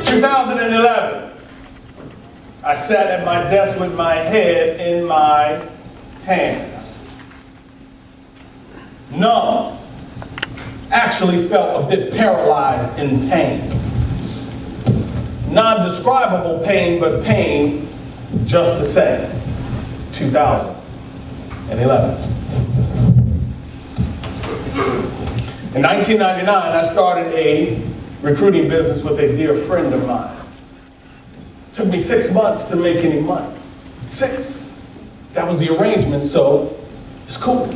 2011, I sat at my desk with my head in my hands. Numb, actually felt a bit paralyzed in pain. Non-describable pain, but pain just the same. 2011. In 1999, I started a recruiting business with a dear friend of mine. It took me 6 months to make any money. 6. That was the arrangement, so it's cool.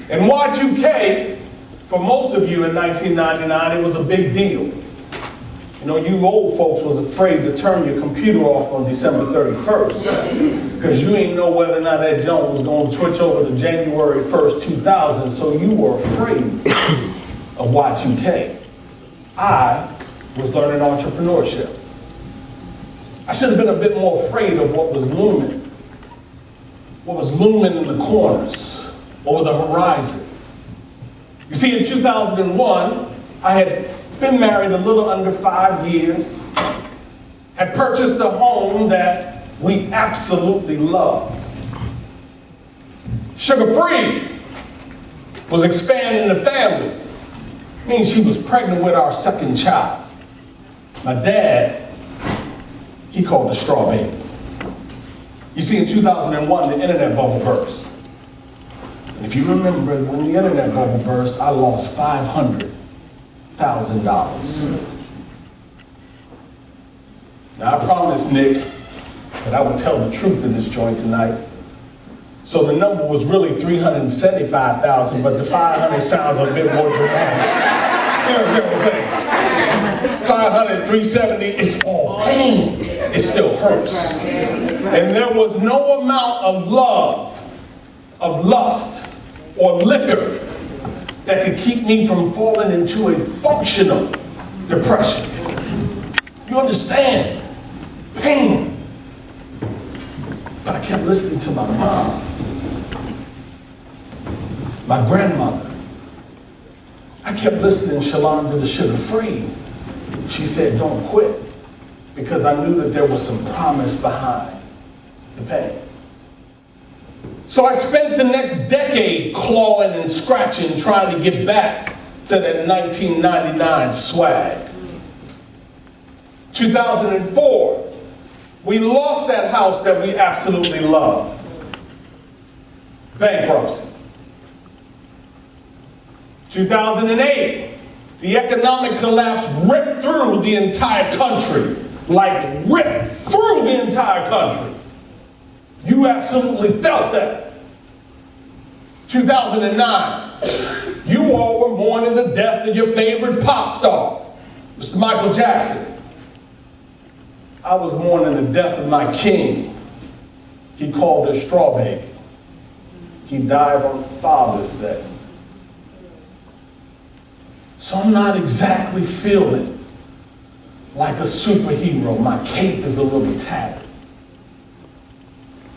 In Y2K, for most of you in 1999, it was a big deal. You know, you old folks was afraid to turn your computer off on December 31st because you ain't know whether or not that junk was going to switch over to January 1st, 2000, so you were afraid of Y2K. I was learning entrepreneurship. I should have been a bit more afraid of what was looming in the corners, over the horizon. You see, in 2001, I had been married a little under 5 years, had purchased a home that we absolutely loved. Sugar Free was expanding the family. Means she was pregnant with our second child. My dad, he called the straw baby. You see, in 2001, the internet bubble burst. And if you remember, when the internet bubble burst, I lost $500,000. Now, I promised Nick that I would tell the truth in this joint tonight. So the number was really $375,000, but the 500 sounds a bit more dramatic. You know what I'm saying? 500, 370, it's all pain. It still hurts. And there was no amount of love, of lust, or liquor that could keep me from falling into a functional depression. You understand? Pain. But I kept listening to my mom, my grandmother. I kept listening, Shalom, to the Sugar Free. She said, don't quit, because I knew that there was some promise behind the pain. So I spent the next decade clawing and scratching, trying to get back to that 1999 swag. 2004, we lost that house that we absolutely loved. Bankruptcy. 2008, the economic collapse ripped through the entire country. Like ripped through the entire country. You absolutely felt that. 2009, you all were mourning the death of your favorite pop star, Mr. Michael Jackson. I was mourning the death of my king. He called her straw baby. He died on Father's Day. So I'm not exactly feeling like a superhero. My cape is a little tattered.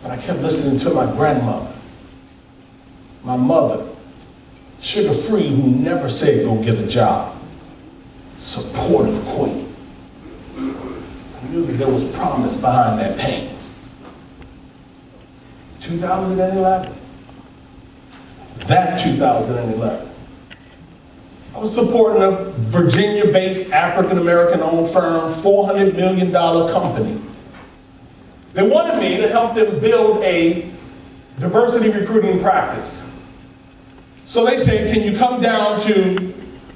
But I kept listening to my grandmother, my mother, Sugar Free, who never said go get a job. Supportive queen. I knew that there was promise behind that pain. 2011. That 2011. I was supporting a Virginia-based African-American owned firm, $400 million company. They wanted me to help them build a diversity recruiting practice. So they said, can you come down to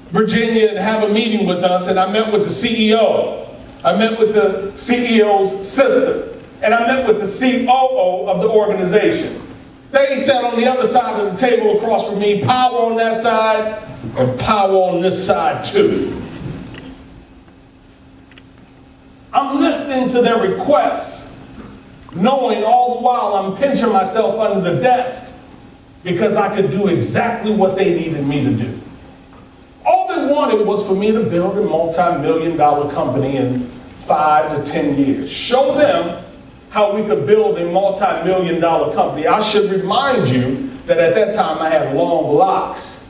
Virginia and have a meeting with us? And I met with the CEO. I met with the CEO's sister. And I met with the COO of the organization. They sat on the other side of the table across from me, power on that side, and power on this side too. I'm listening to their requests, knowing all the while I'm pinching myself under the desk because I could do exactly what they needed me to do. All they wanted was for me to build a multi-million-dollar company in 5 to 10 years. Show them how we could build a multi-million-dollar company. I should remind you that at that time I had long locks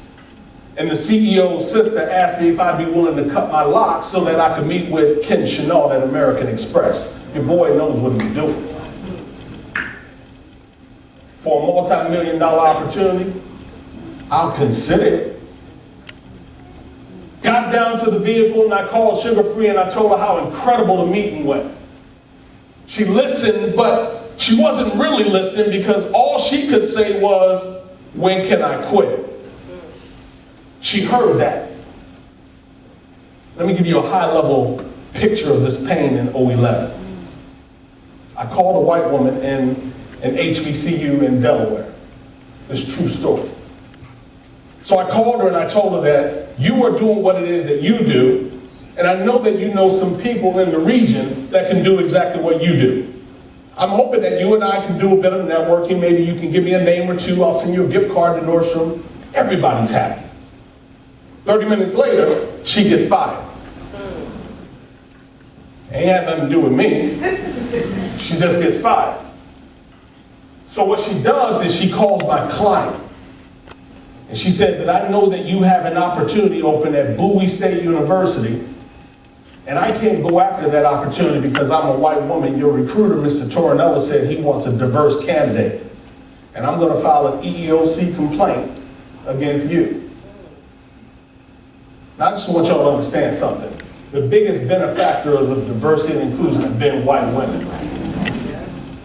And the CEO's sister asked me if I'd be willing to cut my locks so that I could meet with Ken Chenault at American Express. Your boy knows what he's doing. For a multi-million-dollar opportunity, I'll consider it. Got down to the vehicle and I called Sugar Free and I told her how incredible the meeting went. She listened, but she wasn't really listening because all she could say was, "When can I quit?" She heard that. Let me give you a high-level picture of this pain in 2011. I called a white woman in an HBCU in Delaware. This is a true story. So I called her and I told her that you are doing what it is that you do, and I know that you know some people in the region that can do exactly what you do. I'm hoping that you and I can do a bit of networking. Maybe you can give me a name or two. I'll send you a gift card to Nordstrom. Everybody's happy. 30 minutes later, she gets fired. Ain't had nothing to do with me. She just gets fired. So what she does is she calls my client. And she said that I know that you have an opportunity open at Bowie State University, and I can't go after that opportunity because I'm a white woman. Your recruiter, Mr. Torin, Ellis, said he wants a diverse candidate. And I'm going to file an EEOC complaint against you. Now, I just want y'all to understand something. The biggest benefactors of diversity and inclusion have been white women.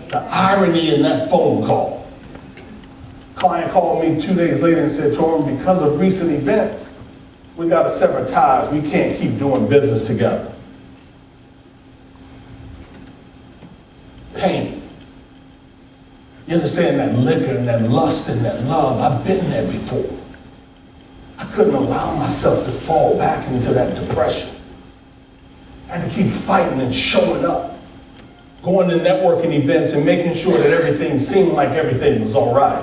The irony in that phone call. Client called me 2 days later and said, "Torin, because of recent events, we got to sever ties. We can't keep doing business together." Pain. You understand that liquor and that lust and that love? I've been there before. I couldn't allow myself to fall back into that depression. I had to keep fighting and showing up, going to networking events and making sure that everything seemed like everything was all right.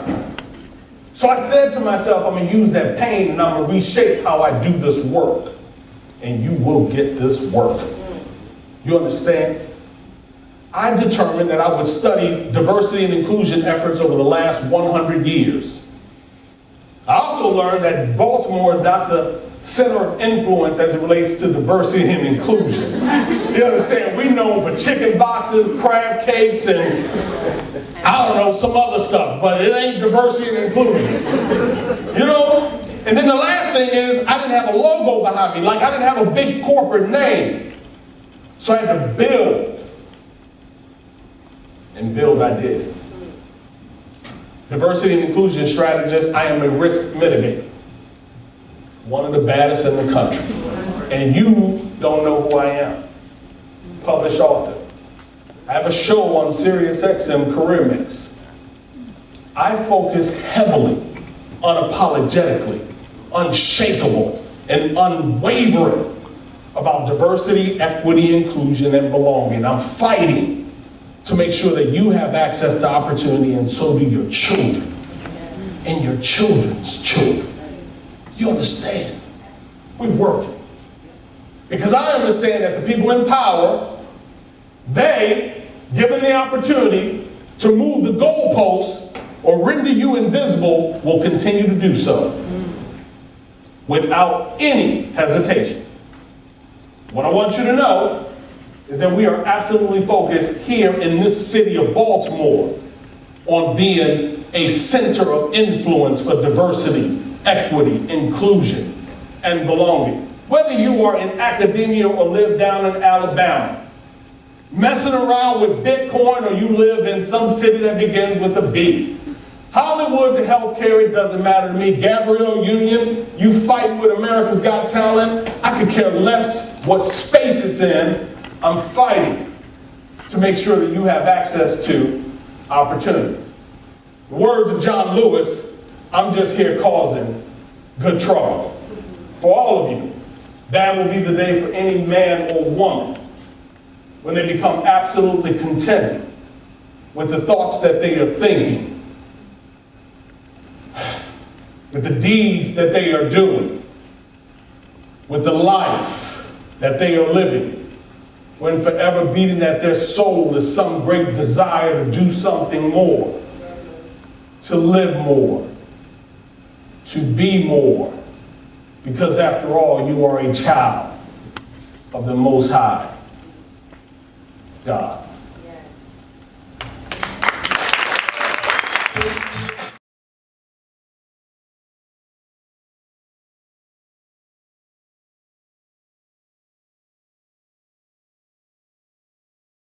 So I said to myself, I'm going to use that pain and I'm going to reshape how I do this work. And you will get this work. You understand? I determined that I would study diversity and inclusion efforts over the last 100 years. I also learned that Baltimore is not the center of influence as it relates to diversity and inclusion. You understand? We're known for chicken boxes, crab cakes, and I don't know, some other stuff, but it ain't diversity and inclusion. You know? And then the last thing is, I didn't have a logo behind me. Like, I didn't have a big corporate name. So I had to build. And build I did. Diversity and inclusion strategist, I am a risk mitigator. One of the baddest in the country. And you don't know who I am. Published author. I have a show on SiriusXM, Career Mix. I focus heavily, unapologetically, unshakable, and unwavering about diversity, equity, inclusion, and belonging. I'm fighting to make sure that you have access to opportunity, and so do your children and your children's children. You understand? We work. Because I understand that the people in power, they, given the opportunity to move the goalposts or render you invisible, will continue to do so without any hesitation. What I want you to know is that we are absolutely focused here in this city of Baltimore on being a center of influence for diversity, equity, inclusion, and belonging. Whether you are in academia or live down in Alabama, messing around with Bitcoin, or you live in some city that begins with a B. Hollywood to healthcare, it doesn't matter to me. Gabrielle Union, you fighting with America's Got Talent, I could care less what space it's in. I'm fighting to make sure that you have access to opportunity. The words of John Lewis, I'm just here causing good trouble. For all of you, that will be the day for any man or woman when they become absolutely contented with the thoughts that they are thinking, with the deeds that they are doing, with the life that they are living, when forever beating at their soul is some great desire to do something more, to live more, to be more, Because after all, you are a child of the Most High God.